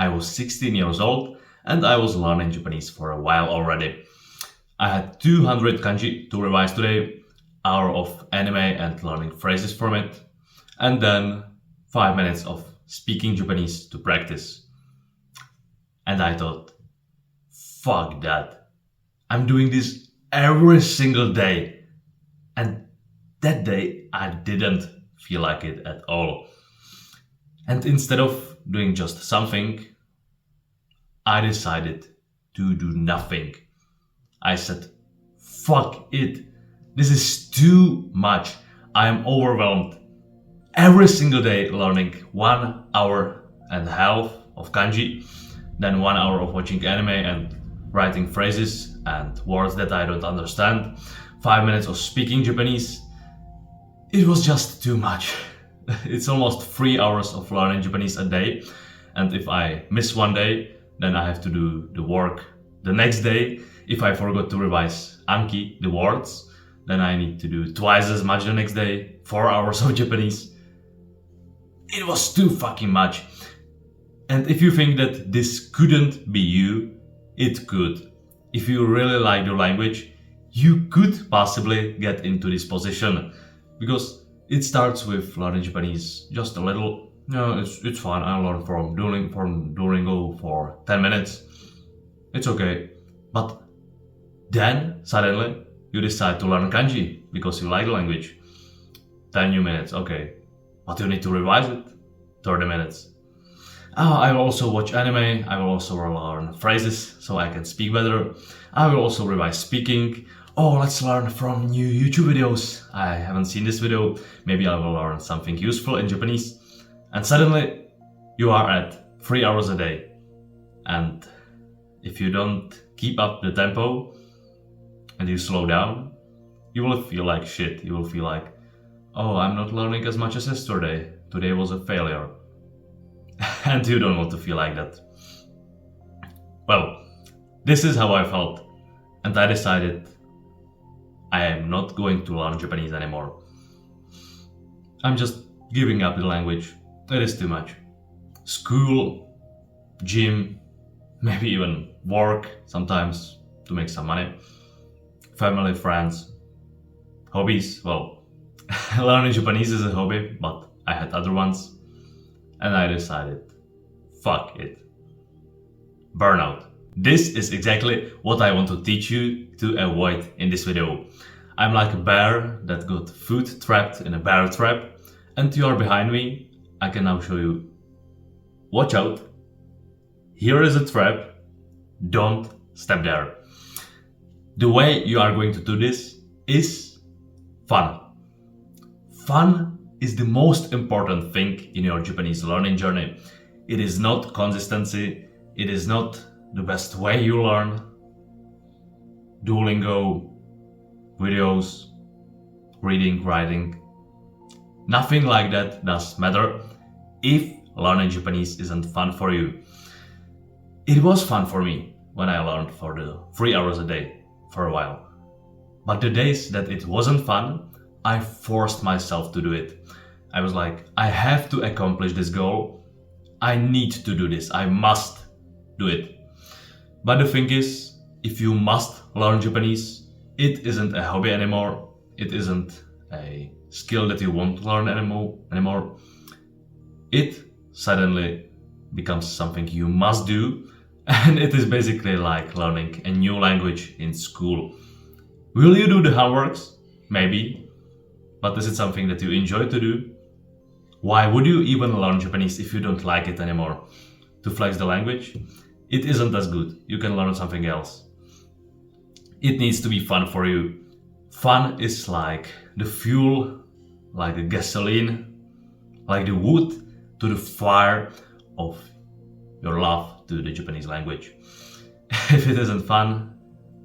I was 16 years old and I was learning Japanese for a while already. I had 200 kanji to revise today, hour of anime and learning phrases from it, and then 5 minutes of speaking Japanese to practice. And I thought, fuck that. I'm doing this every single day. And that day I didn't feel like it at all. And instead of doing just something, I decided to do nothing. I said, fuck it. This is too much. I am overwhelmed. Every single day learning 1.5 hours of kanji, then 1 hour of watching anime and writing phrases and words that I don't understand, 5 minutes of speaking Japanese. It was just too much. It's almost 3 hours of learning Japanese a day, and if I miss one day, then I have to do the work the next day. If I forgot to revise Anki, the words, then I need to do twice as much the next day, 4 hours of Japanese. It was too fucking much. And if you think that this couldn't be you, it could. If you really like the language, you could possibly get into this position. Because it starts with learning Japanese just a little. No, it's fine. I learned from Duolingo for 10 minutes. It's okay. But then suddenly you decide to learn kanji because you like the language. 10 new minutes, okay. But you need to revise it. 30 minutes. I will also watch anime. I will also learn phrases so I can speak better. I will also revise speaking. Oh, let's learn from new YouTube videos. I haven't seen this video. Maybe I will learn something useful in Japanese. And suddenly you are at 3 hours a day. And if you don't keep up the tempo and you slow down, you will feel like shit. You will feel like, oh, I'm not learning as much as yesterday. Today was a failure. And you don't want to feel like that. Well, this is how I felt. And I decided I am not going to learn Japanese anymore. I'm just giving up the language. It is too much. School, gym, maybe even work sometimes to make some money. Family, friends, hobbies. Well, learning Japanese is a hobby, but I had other ones. And I decided, fuck it. Burnout. This is exactly what I want to teach you to avoid in this video. I'm like a bear that got food trapped in a bear trap, and you are behind me. I can now show you. Watch out. Here is a trap. Don't step there. The way you are going to do this is fun. Fun is the most important thing in your Japanese learning journey. It is not consistency. It is not the best way you learn. Duolingo, videos, reading, writing. Nothing like that does matter if learning Japanese isn't fun for you. It was fun for me when I learned for the 3 hours a day for a while. But the days that it wasn't fun, I forced myself to do it. I was like, I have to accomplish this goal. I need to do this. I must do it. But the thing is, if you must learn Japanese, it isn't a hobby anymore. It isn't a skill that you want to learn anymore. It suddenly becomes something you must do. And it is basically like learning a new language in school. Will you do the homeworks? Maybe. But is it something that you enjoy to do? Why would you even learn Japanese if you don't like it anymore? To flex the language? It isn't as good. You can learn something else. It needs to be fun for you. Fun is like the fuel, like the gasoline, like the wood to the fire of your love to the Japanese language. If it isn't fun,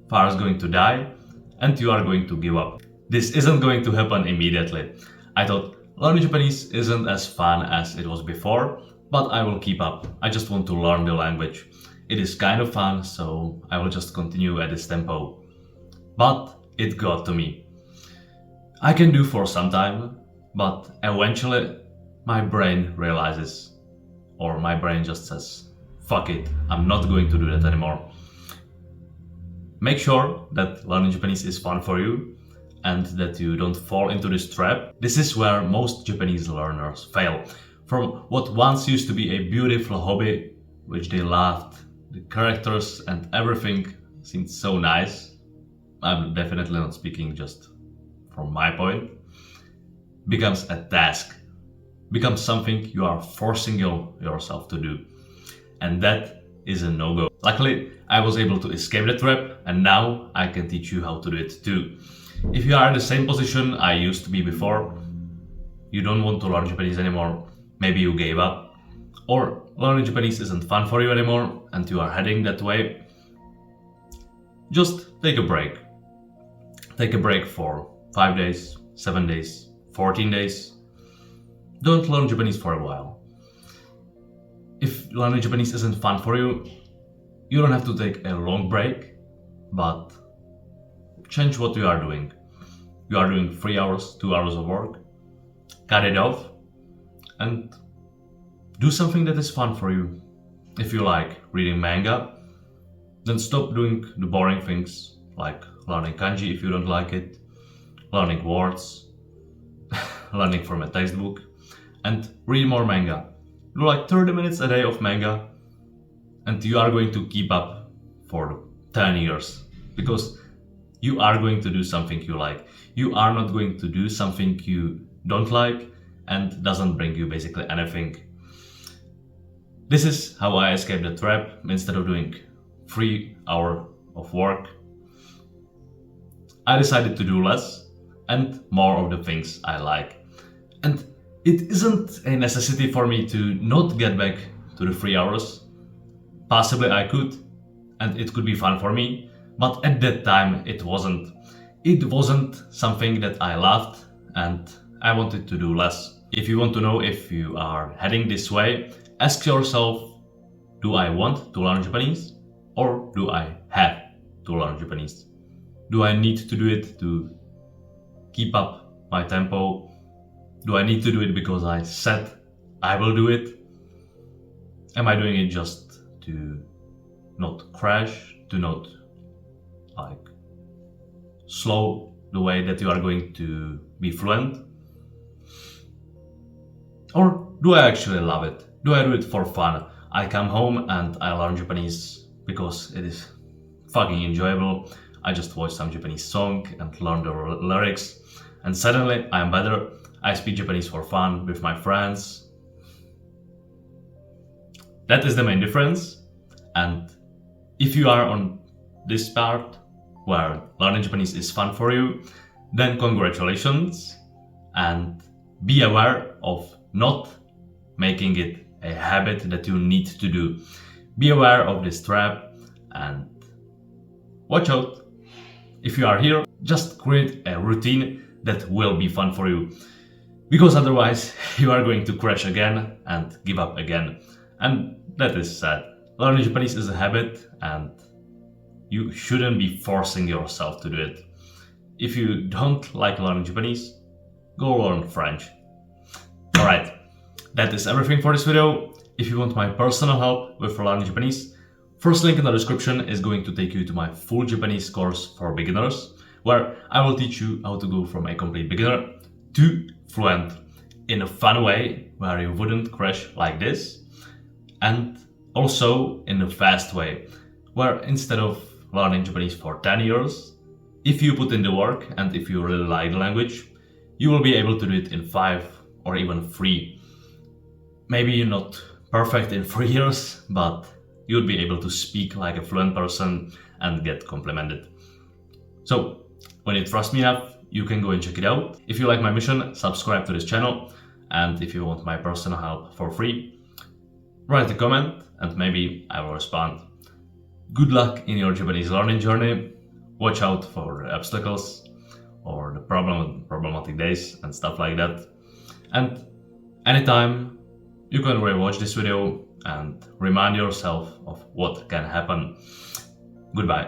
fire is going to die and you are going to give up. This isn't going to happen immediately. I thought learning Japanese isn't as fun as it was before, but I will keep up. I just want to learn the language. It is kind of fun, so I will just continue at this tempo. But it got to me. I can do for some time, but eventually my brain realizes, or my brain just says, fuck it, I'm not going to do that anymore. Make sure that learning Japanese is fun for you and that you don't fall into this trap. This is where most Japanese learners fail. From what once used to be a beautiful hobby, which they loved, the characters and everything seemed so nice. I'm definitely not speaking just from my point. Becomes a task, becomes something you are forcing yourself to do. And that is a no-go. Luckily, I was able to escape the trap and now I can teach you how to do it too. If you are in the same position I used to be before, you don't want to learn Japanese anymore, maybe you gave up, or learning Japanese isn't fun for you anymore and you are heading that way, just take a break. Take a break for 5 days, 7 days, 14 days. Don't learn Japanese for a while. If learning Japanese isn't fun for you, you don't have to take a long break, but change what you are doing. You are doing 3 hours, 2 hours of work, cut it off and do something that is fun for you. If you like reading manga, then stop doing the boring things like learning kanji if you don't like it, learning words, learning from a textbook, and read more manga. Do like 30 minutes a day of manga and you are going to keep up for 10 years because you are going to do something you like. You are not going to do something you don't like and doesn't bring you basically anything. This is how I escaped the trap. Instead of doing 3 hours of work, I decided to do less and more of the things I like. And it isn't a necessity for me to not get back to the 3 hours. Possibly I could, and it could be fun for me, but at that time it wasn't. It wasn't something that I loved and I wanted to do less. If you want to know if you are heading this way, ask yourself, do I want to learn Japanese or do I have to learn Japanese? Do I need to do it to keep up my tempo? Do I need to do it because I said I will do it? Am I doing it just to not crash, to not slow the way that you are going to be fluent? Or do I actually love it? Do I do it for fun? I come home and I learn Japanese because it is fucking enjoyable. I just watch some Japanese song and learn the lyrics and suddenly I am better. I speak Japanese for fun with my friends. That is the main difference. And if you are on this part where learning Japanese is fun for you, then congratulations and be aware of not making it a habit that you need to do. Be aware of this trap and watch out. If you are here, just create a routine that will be fun for you. Because otherwise you are going to crash again and give up again. And that is sad. Learning Japanese is a habit and you shouldn't be forcing yourself to do it. If you don't like learning Japanese, go learn French. Alright, that is everything for this video. If you want my personal help with learning Japanese, first link in the description is going to take you to my full Japanese course for beginners, where I will teach you how to go from a complete beginner to fluent in a fun way where you wouldn't crash like this, and also in a fast way where instead of learning Japanese for 10 years, if you put in the work and if you really like the language, you will be able to do it in 5 or even 3. Maybe you're not perfect in 3 years, but you'll be able to speak like a fluent person and get complimented. So when you trust me enough, you can go and check it out. If you like my mission, subscribe to this channel, and if you want my personal help for free, write a comment and maybe I will respond. Good luck in your Japanese learning journey. Watch out for the obstacles or the problematic days and stuff like that. And anytime you can rewatch this video and remind yourself of what can happen. Goodbye.